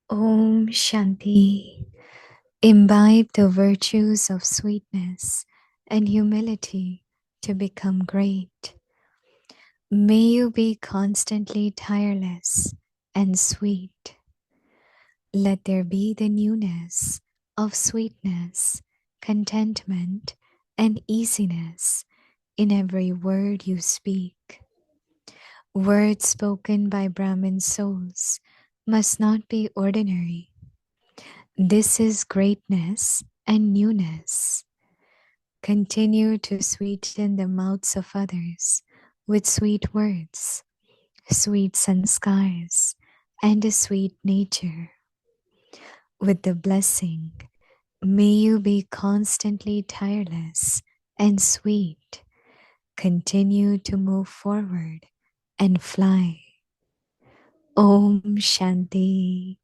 Om Shanti. Imbibe the virtues of sweetness and humility to become great. May you be constantly tireless and sweet. Let there be the newness of sweetness, contentment, and easiness in every word you speak. Words spoken by Brahmin souls must not be ordinary. This is greatness and newness. Continue to sweeten the mouths of others with sweet words, sweet sanskars, and a sweet nature. With the blessing, may you be constantly tireless and sweet. Continue to move forward and fly. Om Shanti.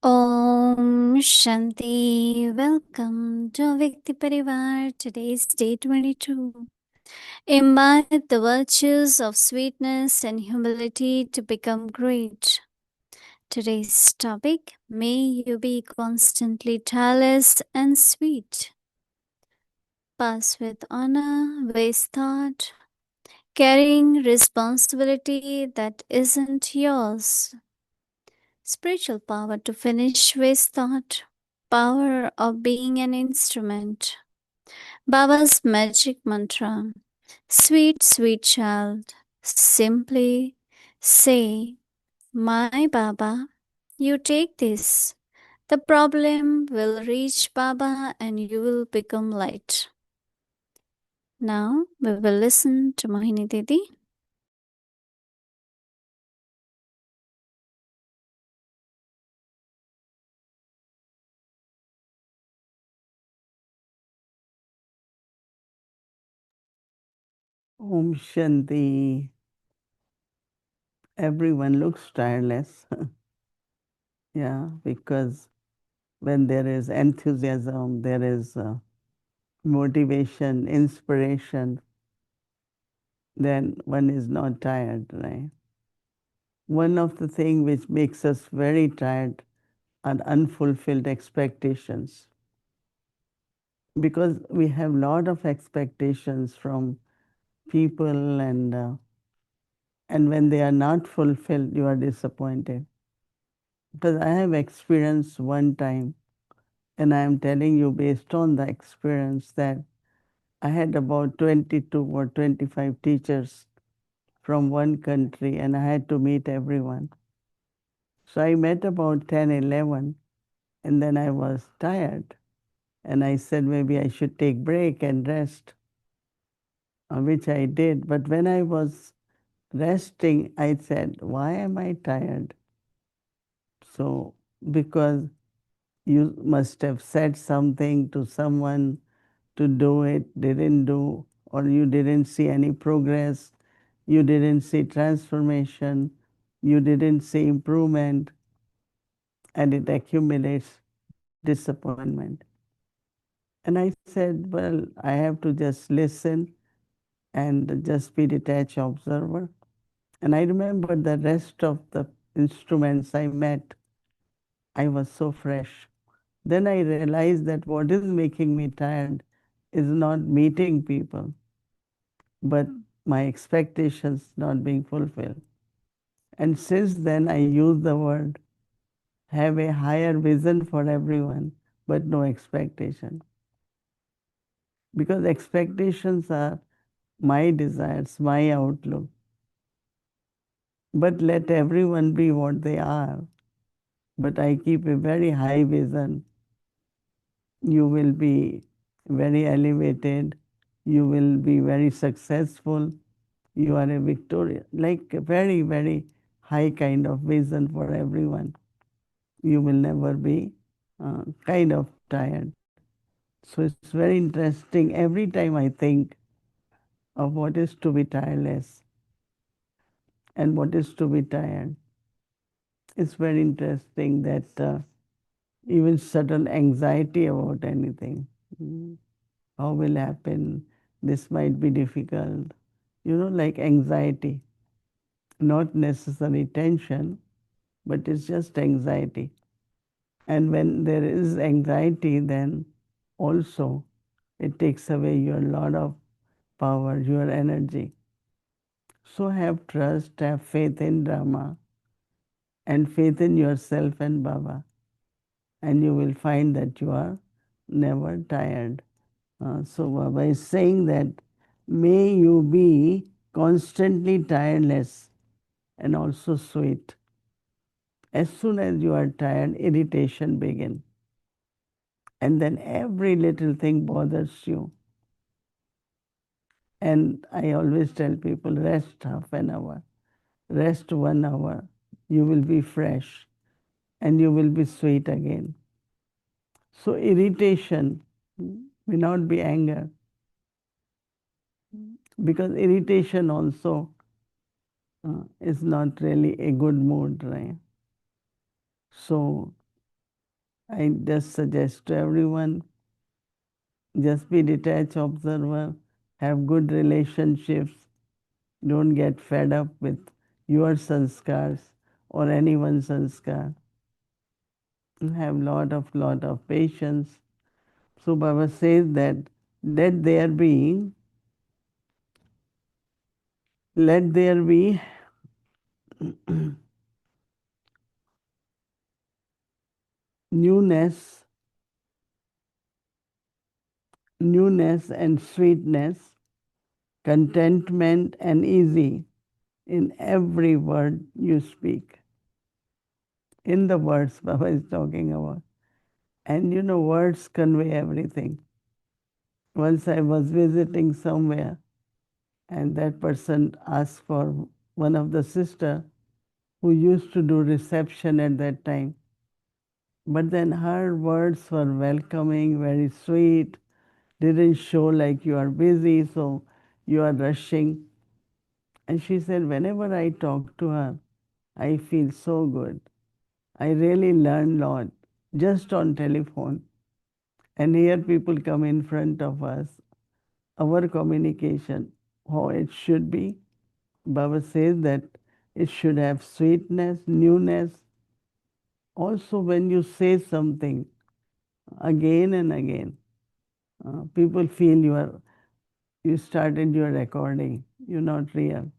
Om Shanti. Welcome to Vikti Parivar. Today is day 22. Imbibe the virtues of sweetness and humility to become great. Today's topic, may you be constantly tireless and sweet. Pass with honor, waste thought, carrying responsibility that isn't yours. Spiritual power to finish waste thought. Power of being an instrument. Baba's magic mantra. Sweet, sweet child, simply say, my Baba, you take this. The problem will reach Baba and you will become light. Now we will listen to Mohini Didi. Om Shanti. Everyone looks tireless. Yeah, because when there is enthusiasm, there is motivation, inspiration, then one is not tired, right? One of the things which makes us very tired are unfulfilled expectations. Because we have a lot of expectations from people, and when they are not fulfilled, you are disappointed. Because I have experienced one time, and I am telling you based on the experience, that I had about 22 or 25 teachers from one country, and I had to meet everyone. So I met about 10, 11, and then I was tired. And I said maybe I should take break and rest, which I did. But when I was resting, I said, why am I tired? So, because you must have said something to someone to do it, didn't do, or you didn't see any progress, you didn't see transformation, you didn't see improvement, and it accumulates disappointment. And I said, well, I have to just listen and just be detached observer. And I remember the rest of the instruments I met, I was so fresh. Then I realized that what is making me tired is not meeting people, but my expectations not being fulfilled. And since then, I use the word have a higher vision for everyone, but no expectation. Because expectations are my desires, my outlook. But let everyone be what they are. But I keep a very high vision. You will be very elevated. You will be very successful. You are a victorious, like a very, very high kind of vision for everyone. You will never be kind of tired. So it's very interesting. Every time I think of what is to be tireless and what is to be tired, It's very interesting that even subtle anxiety about anything. How will happen? This might be difficult. Like anxiety, not necessarily tension, but it's just anxiety. And when there is anxiety, then also it takes away your lot of power, your energy. So have trust, have faith in Brahma, and faith in yourself and Baba, and you will find that you are never tired. So Baba is saying that may you be constantly tireless and also sweet. As soon as you are tired, irritation begins. And then every little thing bothers you. And I always tell people, rest half an hour, rest 1 hour. You will be fresh and you will be sweet again. So irritation may not be anger, because irritation also is not really a good mood, right? So I just suggest to everyone, just be detached observer, have good relationships, don't get fed up with your sanskars or anyone's sanskar. Have lot of patience. So Baba says that let there be let there be newness, newness and sweetness, contentment and easy in every word you speak. In the words Baba is talking about. And words convey everything. Once I was visiting somewhere, and that person asked for one of the sister who used to do reception at that time. But then her words were welcoming, very sweet, didn't show like you are busy, so you are rushing. And she said, whenever I talk to her, I feel so good. I really learn a lot just on telephone. And here people come in front of us, our communication, how it should be. Baba says that it should have sweetness, newness. Also, when you say something again and again, people feel you started your recording. You're not real.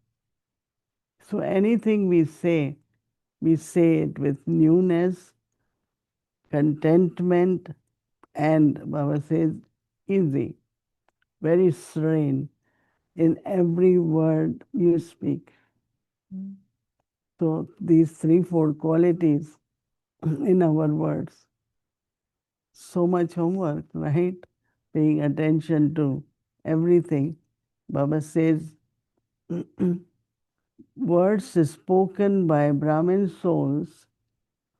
So anything we say it with newness, contentment, and Baba says easy, very serene in every word you speak. So these three, four qualities in our words. So much homework, right? Paying attention to everything. Baba says, words spoken by Brahmin souls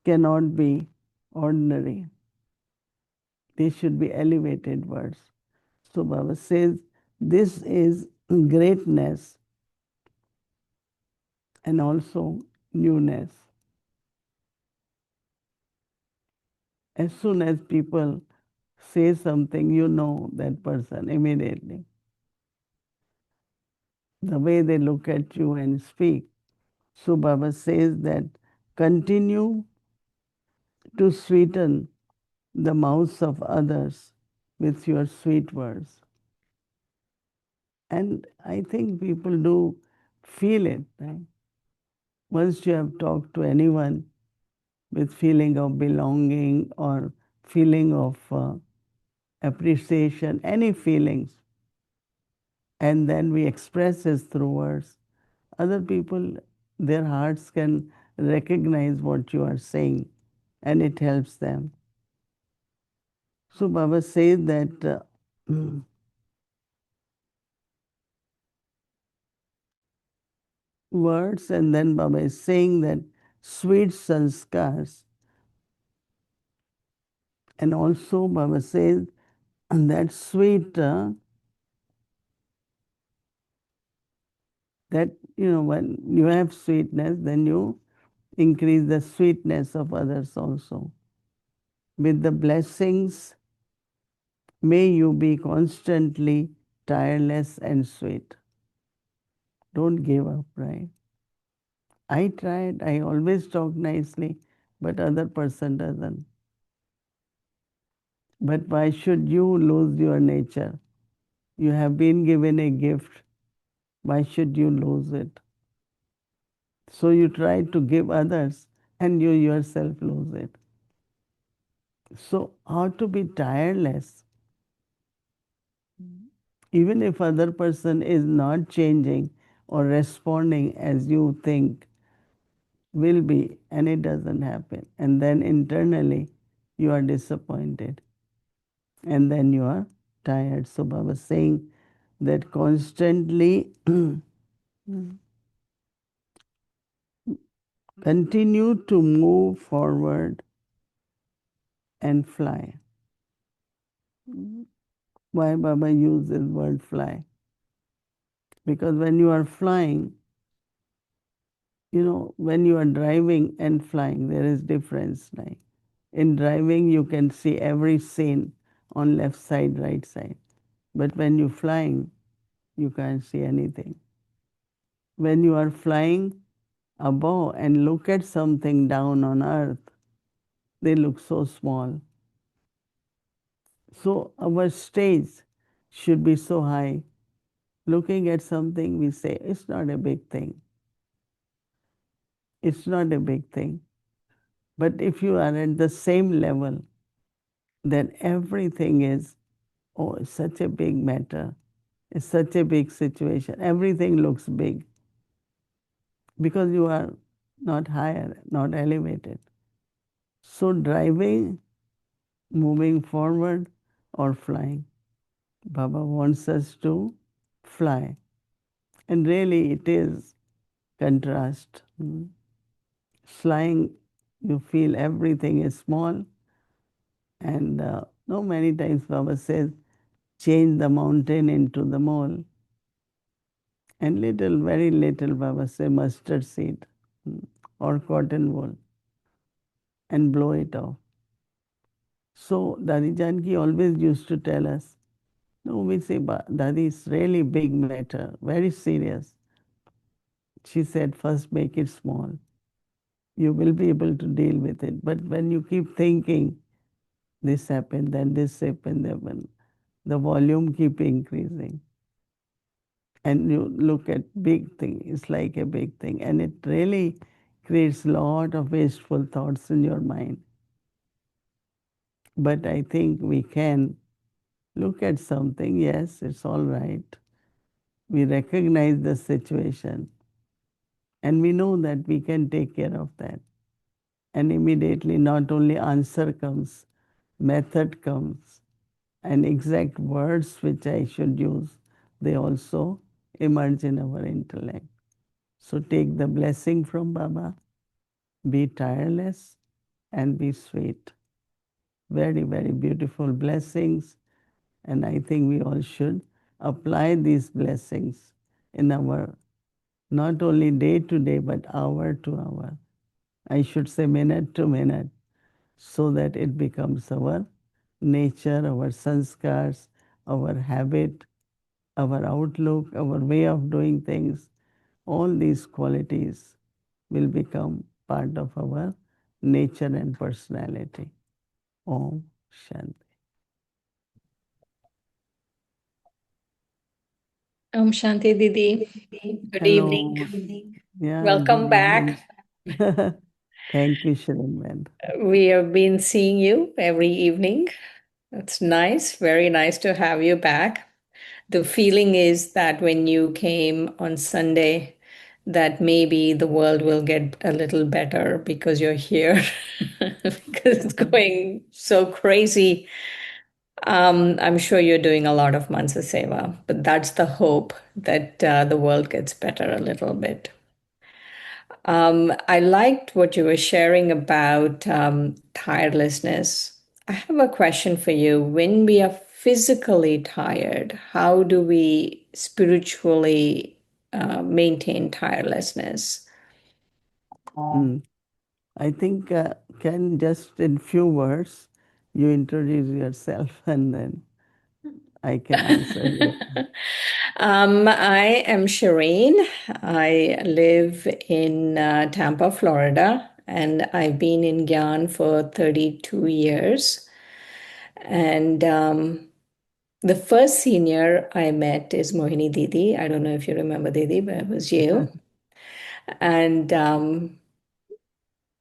cannot be ordinary. They should be elevated words. So Baba says, this is greatness and also newness. As soon as people say something, you know that person immediately. The way they look at you and speak. So Baba says that continue to sweeten the mouths of others with your sweet words. And I think people do feel it, right? Once you have talked to anyone with feeling of belonging or feeling of appreciation, any feelings, and then we express it through words, other people, their hearts can recognize what you are saying and it helps them. So Baba says that words, and then Baba is saying that sweet sanskars, and also Baba says that sweet, that when you have sweetness, then you increase the sweetness of others also. With the blessings, may you be constantly tireless and sweet. Don't give up, right? I tried, I always talk nicely, but other person doesn't. But why should you lose your nature? You have been given a gift. Why should you lose it? So you try to give others and you yourself lose it. So how to be tireless? Even if other person is not changing or responding as you think will be, and it doesn't happen. And then internally you are disappointed. And then you are tired. So Baba was saying that constantly continue to move forward and fly. Why Baba uses word fly? Because when you are flying, when you are driving and flying, there is difference. Like in driving, you can see every scene on left side, right side. But when you're flying, you can't see anything. When you are flying above and look at something down on earth, they look so small. So our stage should be so high. Looking at something, we say, it's not a big thing. It's not a big thing. But if you are at the same level, then everything is, oh, it's such a big matter. It's such a big situation. Everything looks big because you are not higher, not elevated. So driving, moving forward, or flying. Baba wants us to fly. And really it is contrast. Flying, you feel everything is small. And no many times Baba says, change the mountain into the mole. And little, very little, Baba say mustard seed or cotton wool and blow it off. So Dadi Janki always used to tell us, no, we say, Dadi, it's really big matter, very serious. She said, first make it small. You will be able to deal with it. But when you keep thinking, this happened, then this happened, then the volume keep increasing. And you look at big thing, it's like a big thing. And it really creates a lot of wasteful thoughts in your mind. But I think we can look at something, yes, it's all right. We recognize the situation and we know that we can take care of that. And immediately not only answer comes, method comes, and exact words which I should use, they also emerge in our intellect. So take the blessing from Baba, be tireless and be sweet. Very, very beautiful blessings. And I think we all should apply these blessings in our not only day to day, but hour to hour. I should say minute to minute, so that it becomes our nature, our sanskars, our habit, our outlook, our way of doing things. All these qualities will become part of our nature and personality. Om Shanti. Shanti Didi. Good evening. Hello. Yeah, Welcome good evening. back. Thank you, Shriman. We have been seeing you every evening. It's nice, very nice to have you back. The feeling is that when you came on Sunday, that maybe the world will get a little better because you're here, because it's going so crazy. I'm sure you're doing a lot of Mansa Seva, but that's the hope that the world gets better a little bit. I liked what you were sharing about tirelessness. I have a question for you. When we are physically tired, how do we spiritually maintain tirelessness? I think can just in few words you introduce yourself and then I can answer you. I am Shireen. I live in Tampa, Florida, and I've been in Gyan for 32 years. And the first senior I met is Mohini Didi. I don't know if you remember Didi, but it was you. And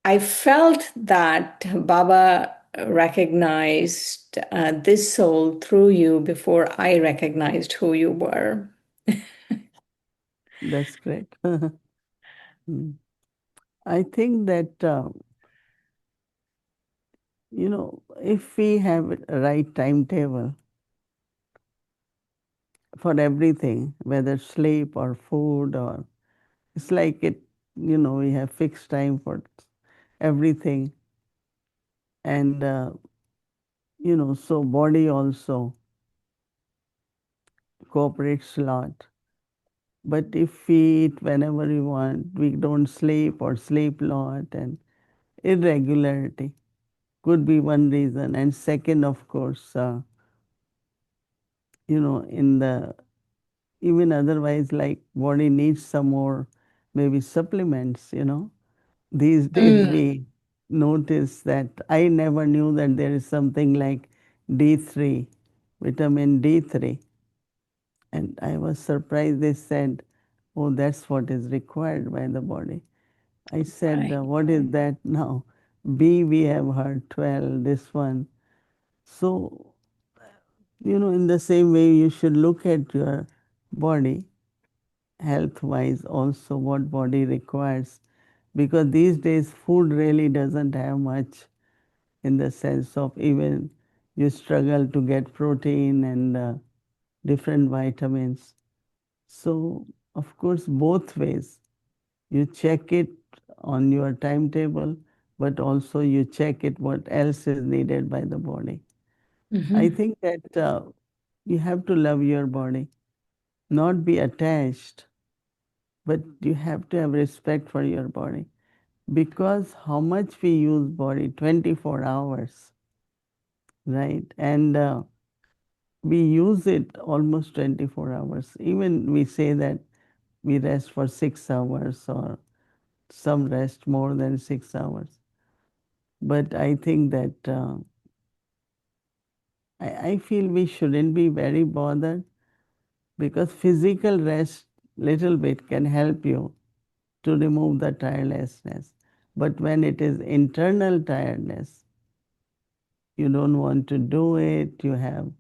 I felt that Baba recognized this soul through you before I recognized who you were. That's great. Mm. I think that if we have a right timetable for everything, whether sleep or food or it's like we have fixed time for everything, and so body also cooperates a lot. But if we eat whenever we want, we don't sleep or sleep a lot, and irregularity could be one reason. And second, of course, in the even otherwise, like body needs some more maybe supplements. These days Mm, we notice that I never knew that there is something like D3, vitamin D3. And I was surprised they said, oh, that's what is required by the body. I said, right. what is that now? B, we have heard 12, this one. So, in the same way, you should look at your body health wise also, what body requires. Because these days, food really doesn't have much in the sense of even you struggle to get protein and different vitamins. So, of course, both ways. You check it on your timetable, but also you check it what else is needed by the body. I Mhm. think that you have to love your body, not be attached, but you have to have respect for your body. Because how much we use body 24 hours, right? And we use it almost 24 hours. Even we say that we rest for 6 hours or some rest more than 6 hours. But I think that I feel we shouldn't be very bothered because physical rest little bit can help you to remove the tirelessness. But when it is internal tiredness, you don't want to do it, you have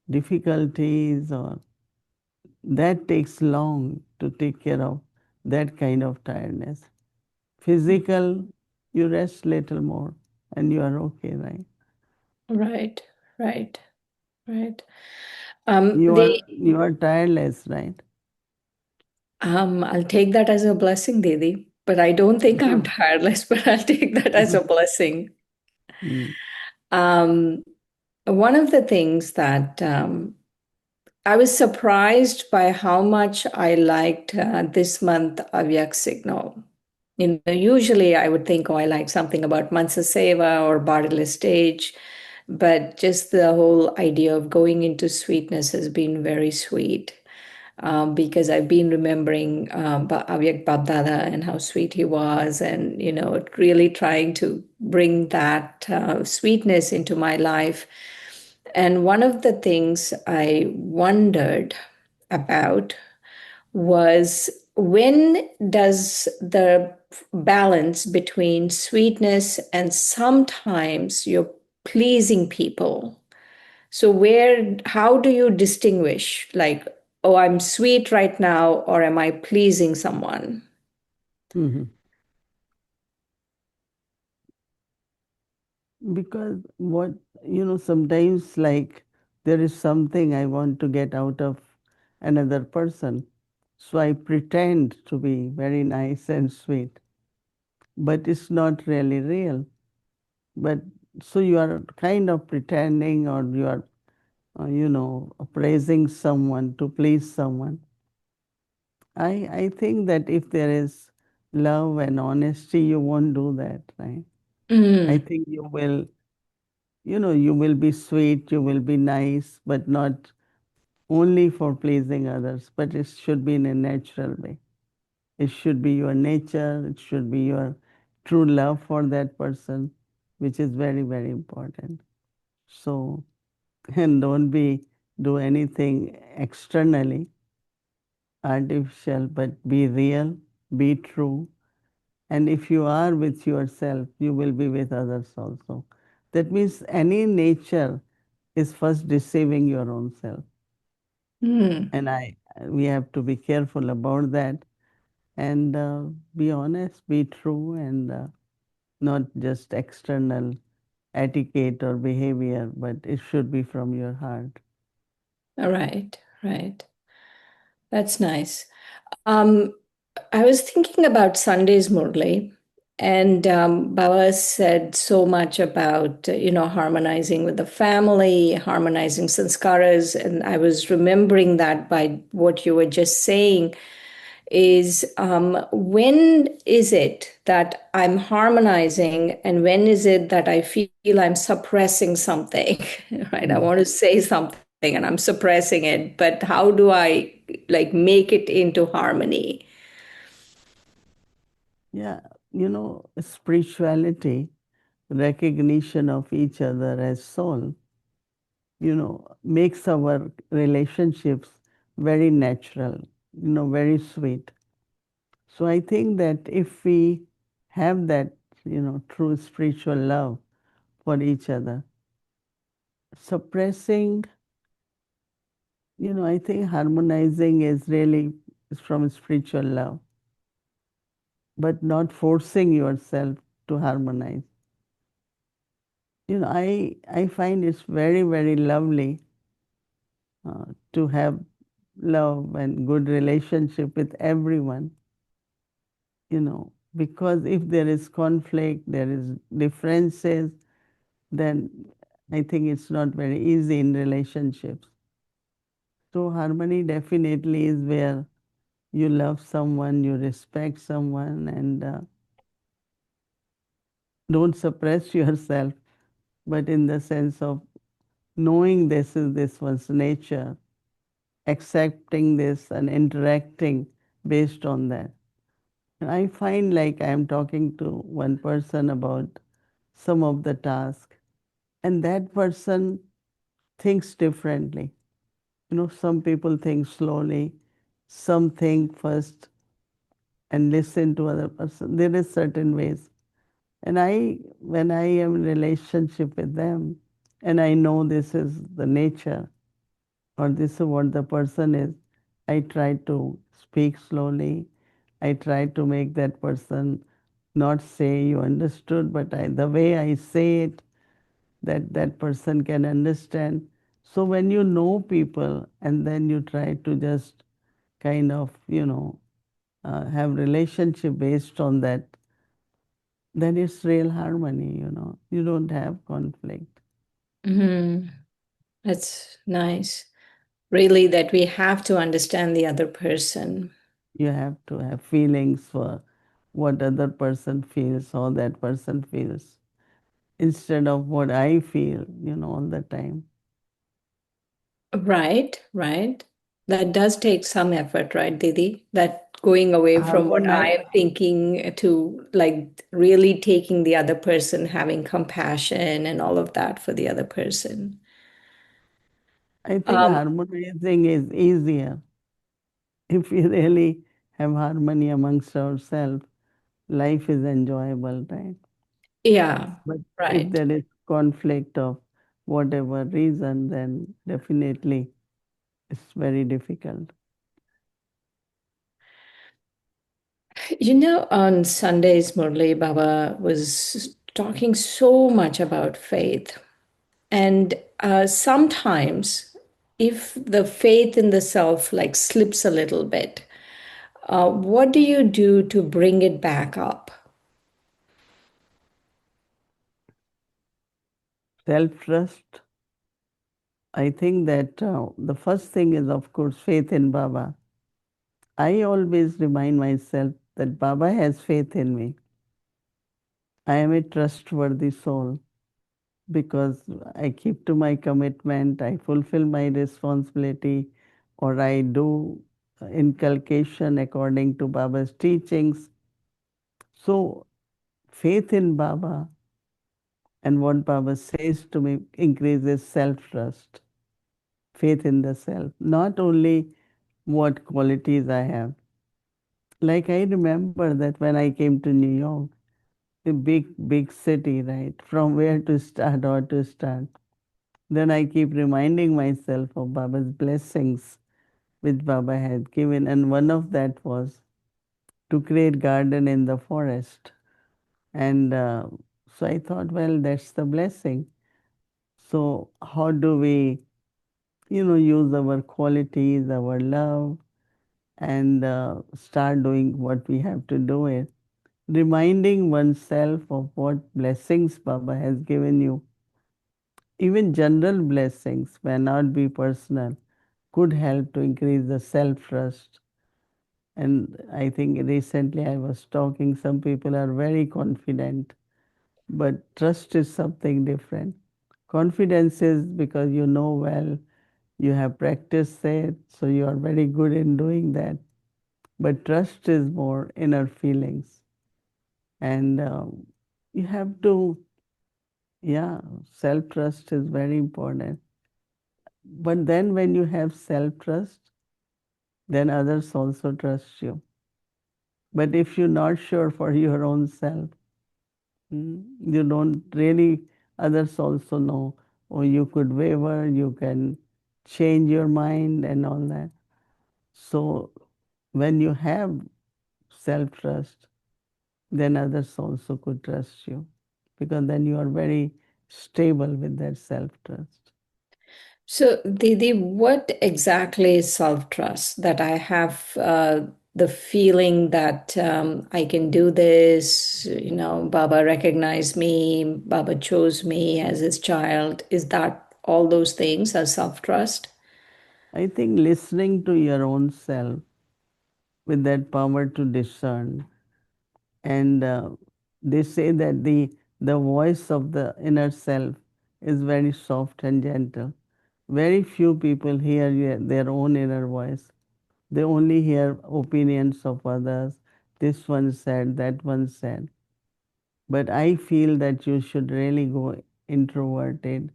difficulties, or that takes long to take care of that kind of tiredness. Physical, you rest little more and you are okay, right? Right, right, right. You are They, you are tireless, right? I'll take that as a blessing, Didi. But I don't think I'm tireless, but I'll take that as a blessing. Mm. Um, One of the things that I was surprised by how much I liked this month Avyak Signal. Usually I would think, oh, I like something about Mansa Seva or bodiless stage, but just the whole idea of going into sweetness has been very sweet. Because I've been remembering Avyak Babdada and how sweet he was, and really trying to bring that sweetness into my life. And one of the things I wondered about was when does the balance between sweetness and sometimes you're pleasing people, so how do you distinguish, like, oh, I'm sweet right now, or am I pleasing someone? Mhm. Because sometimes like there is something I want to get out of another person. So I pretend to be very nice and sweet, but it's not really real. But so you are kind of pretending or you are, praising someone to please someone. I think that if there is love and honesty, you won't do that, right? I Mm. think you will be sweet, you will be nice, but not only for pleasing others, but it should be in a natural way. It should be your nature, it should be your true love for that person, which is very, very important. So, and don't do anything externally artificial, but be real, be true. And if you are with yourself, you will be with others also. That means any nature is first deceiving your own self. Mm. And we have to be careful about that and be honest, be true, and not just external etiquette or behavior, but it should be from your heart. All right, right. That's nice. Um, I was thinking about Sundays, Murli, and Baba said so much about, harmonizing with the family, harmonizing sanskaras, and I was remembering that by what you were just saying is when is it that I'm harmonizing and when is it that I feel I'm suppressing something, right? I Mm. want to say something and I'm suppressing it, but how do I like make it into harmony? Yeah, spirituality, recognition of each other as soul, makes our relationships very natural, very sweet. So I think that if we have that, true spiritual love for each other, suppressing, I think harmonizing is really is from spiritual love, but not forcing yourself to harmonize. I find it's very, very lovely to have love and good relationship with everyone, because if there is conflict, there is differences, then I think it's not very easy in relationships. So harmony definitely is where you love someone, you respect someone, and don't suppress yourself, but in the sense of knowing this is this one's nature, accepting this and interacting based on that. And I find like I am talking to one person about some of the task, and that person thinks differently. Some people think slowly, some think first and listen to other person. There is certain ways. And when I am in relationship with them, and I know this is the nature, or this is what the person is, I try to speak slowly. I try to make that person not say you understood, but the way I say it, that person can understand. So when you know people and then you try to just kind of, have relationship based on that, then it's real harmony. You don't have conflict. Hmm. That's nice. Really, that we have to understand the other person. You have to have feelings for what other person feels, how that person feels, instead of what I feel, all the time. Right, right. That does take some effort, right, Didi? That going away from what I Harmonize. am thinking to like really taking the other person, having compassion and all of that for the other person. I think Um, harmonizing is easier if we really have harmony amongst ourselves. Life is enjoyable, right? yeah, But if right. there is conflict of whatever reason, then definitely it's very difficult. On Sundays, Murli Baba was talking so much about faith. And sometimes, if the faith in the self like slips a little bit, what do you do to bring it back up? Self trust, I think that the first thing is, of course, faith in Baba. I always remind myself that Baba has faith in me. I am a trustworthy soul because I keep to my commitment, I fulfill my responsibility, or I do inculcation according to Baba's teachings. So, faith in Baba and what Baba says to me increases self trust, faith in the self, not only what qualities I have. Like I remember that when I came to New York, a big, big city, right? From where to start or to start. Then I keep reminding myself of Baba's blessings which Baba had given, and one of that was to create garden in the forest. And so I thought, well, that's the blessing. So how do we, use our qualities, our love, and start doing what we have to do it? Reminding oneself of what blessings Baba has given you. Even general blessings may not be personal, could help to increase the self trust. And I think recently I was talking, some people are very confident, but trust is something different. Confidence is because you know well, you have practiced it, so you are very good in doing that. But trust is more inner feelings. And you have to, yeah, self trust is very important. But then when you have self trust, then others also trust you. But if you're not sure for your own self, you don't really, others also know, or you could waver, you can change your mind and all that. So when you have self trust, then others also could trust you because then you are very stable with that self trust. So, Didi, what exactly is self-trust? That I have the feeling that I can do this, Baba recognized me, Baba chose me as his child. Is that all those things are self-trust? I think listening to your own self with that power to discern, and they say that the voice of the inner self is very soft and gentle. Very few people hear their own inner voice. They only hear opinions of others. This one said, that one said. But I feel that you should really go introverted,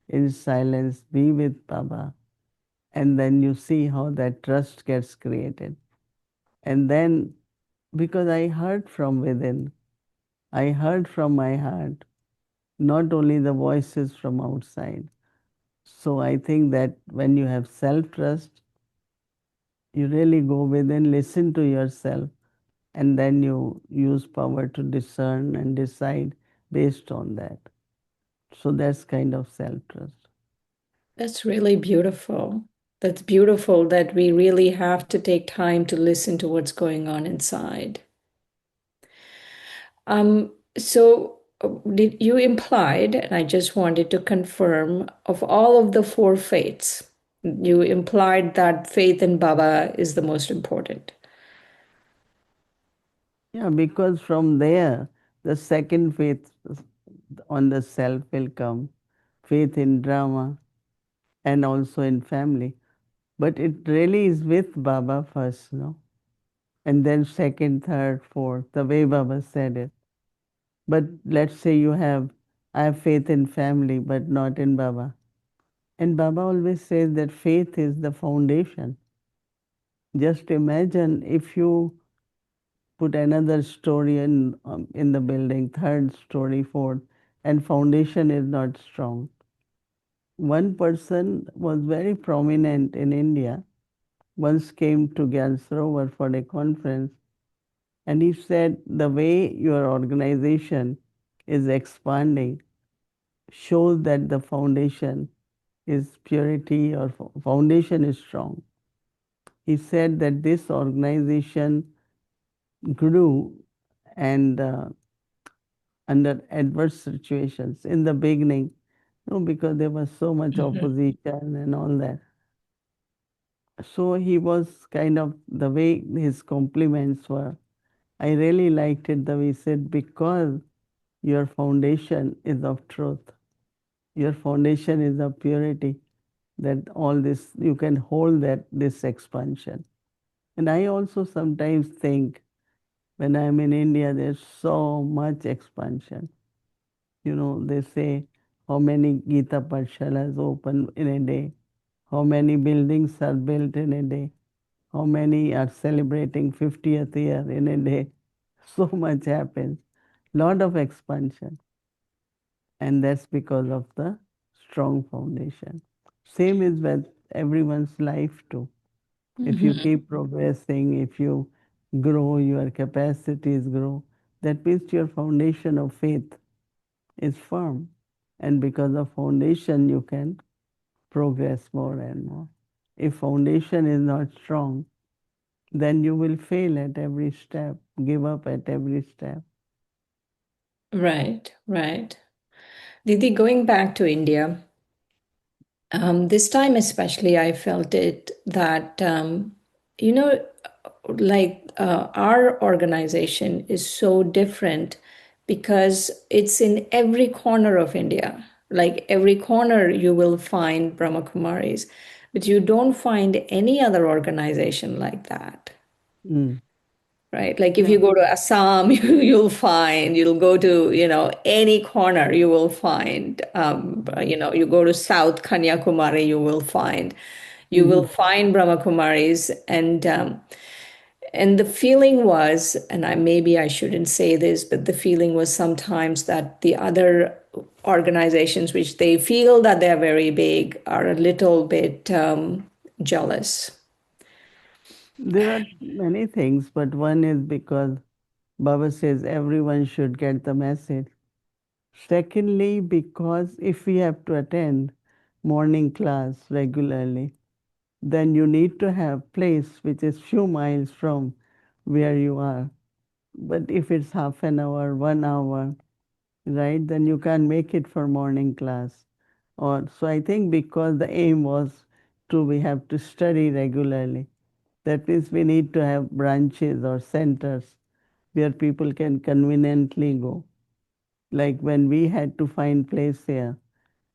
in silence, be with Baba, and then you see how that trust gets created. And then, because I heard from within, I heard from my heart, not only the voices from outside. So I think that when you have self trust, you really go within, listen to yourself, and then you use power to discern and decide based on that. So that's kind of self trust. That's really beautiful. That's beautiful that we really have to take time to listen to what's going on inside. Did you implied, and I just wanted to confirm, of all of the four faiths, you implied that faith in Baba is the most important. Yeah, because from there, the second faith on the self will come, faith in drama and also in family. But it really is with Baba first, no? And then second, third, fourth, the way Baba said it. But let's say I have faith in family, but not in Baba. And Baba always says that faith is the foundation. Just imagine if you put another story in the building, third story, fourth, and foundation is not strong. One person was very prominent in India, once came to Gyan for a conference, and he said the way your organization is expanding shows that the foundation is purity or foundation is strong. He said that this organization grew and under adverse situations in the beginning, because there was so much Mhm. opposition and all that. So he was kind of the way his compliments were. I really liked it the way he said, because your foundation is of truth. Your foundation is of purity. That all this, you can hold that, this expansion. And I also sometimes think when I'm in India, there's so much expansion. They say how many Gita Pathshalas open in a day, how many buildings are built in a day, how many are celebrating 50th year in a day. So much happens, lot of expansion, and that's because of the strong foundation. Same is with everyone's life too. If you Mhm. keep progressing, if you grow, your capacities grow, that means your foundation of faith is firm. And because of foundation, you can progress more and more. If foundation is not strong, then you will fail at every step, give up at every step. Right, right. Didi, going back to India, this time especially, I felt it that, you know, our organization is so different because it's in every corner of India. Like every corner, you will find Brahma Kumaris, but you don't find any other organization like that. Mm. Right, like if Yeah. you go to Assam, you'll go to, any corner, you will find, you go to South Kanyakumari, you will Mhm. find Brahma Kumaris. And the feeling was, and maybe I shouldn't say this, but the feeling was sometimes that the other organizations, which they feel that they're very big, are a little bit jealous. There are many things, but one is because Baba says everyone should get the message. Secondly, because if we have to attend morning class regularly, then you need to have place which is few miles from where you are. But if it's half an hour, 1 hour, right, then you can't make it for morning class. Or so I think because the aim was to we have to study regularly. That means we need to have branches or centers where people can conveniently go. Like when we had to find place here,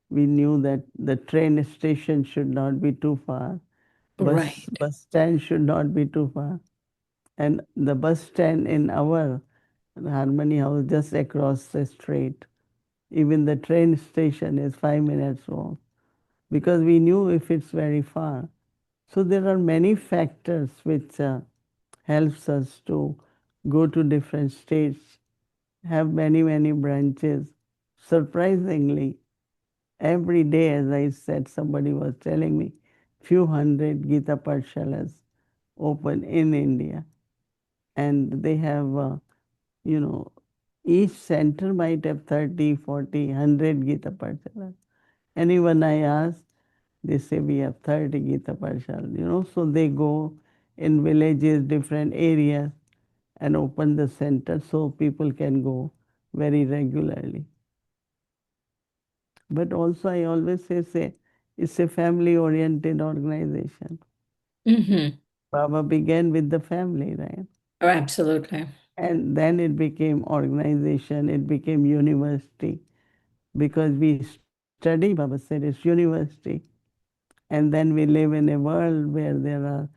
we knew that the train station should not be too far. Right, Bus stand should not be too far. And the bus stand in our Harmony House just across the street. Even the train station is 5 minutes walk because we knew if it's very far. So there are many factors which helps us to go to different states, have many branches. Surprisingly, every day, as I said, somebody was telling me, few hundred Gita Pathshalas open in India, and they have, you know, each center might have 30, 40, 100 Gita Pathshalas. Anyone I ask, they say we have 30 Gita Pathshalas, so they go in villages, different areas, and open the center so people can go very regularly. But also, I always say it's a family oriented organization. mm-hmm. Baba began with the family, right? Oh, absolutely. And then it became organization, it became university. Because we study, Baba said, it's university. And then we live in a world where there are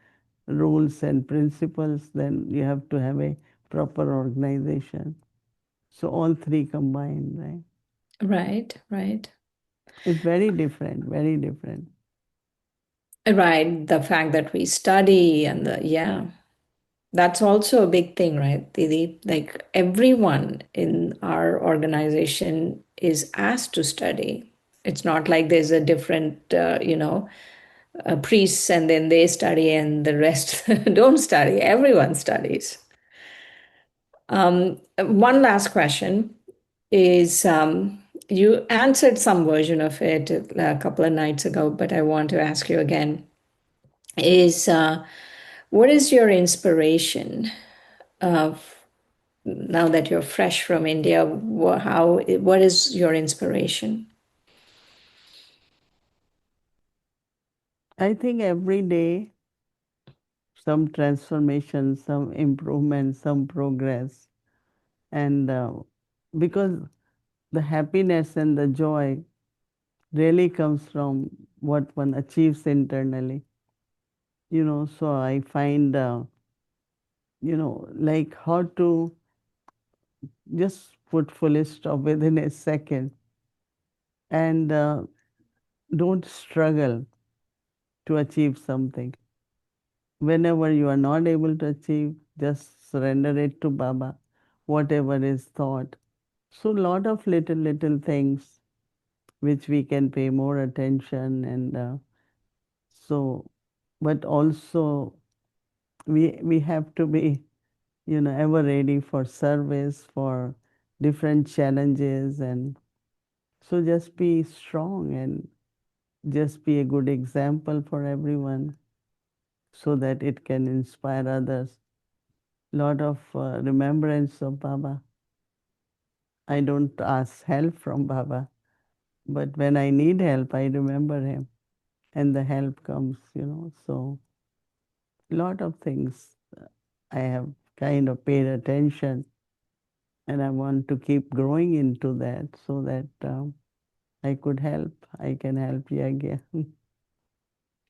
rules and principles, then you have to have a proper organization. So all three combined, right? Right, right. It's very different, very different. Right. The fact that we study and yeah, that's also a big thing, right, Didi? Like everyone in our organization is asked to study. It's not like there's a different, priests and then they study and the rest don't study. Everyone studies. One last question is you answered some version of it a couple of nights ago, but I want to ask you again. Is What is your inspiration of now that you're fresh from India? What is your inspiration? I think every day some transformation, some improvement, some progress. And because the happiness and the joy really comes from what one achieves internally. So I find, like how to just put full stop within a second and don't struggle to achieve something. Whenever you are not able to achieve, just surrender it to Baba, whatever is thought. So, lot of little things which we can pay more attention, and so, but also we have to be, ever ready for service, for different challenges, and so just be strong and just be a good example for everyone so that it can inspire others. Lot of remembrance of Baba. I don't ask help from Baba, but when I need help, I remember him, and the help comes. So, lot of things I have kind of paid attention, and I want to keep growing into that so that I can help you again.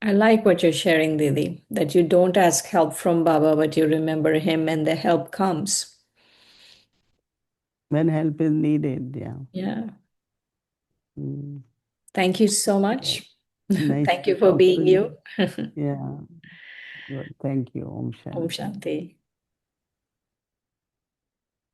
I like what you're sharing, Didi, that you don't ask help from Baba, but you remember him and the help comes. When help is needed, yeah. Yeah. Mm. Thank you so Okay. much. Nice Thank to you for talk to being you. you. Yeah. Good. Thank you. Om Om Shanti. Shanti.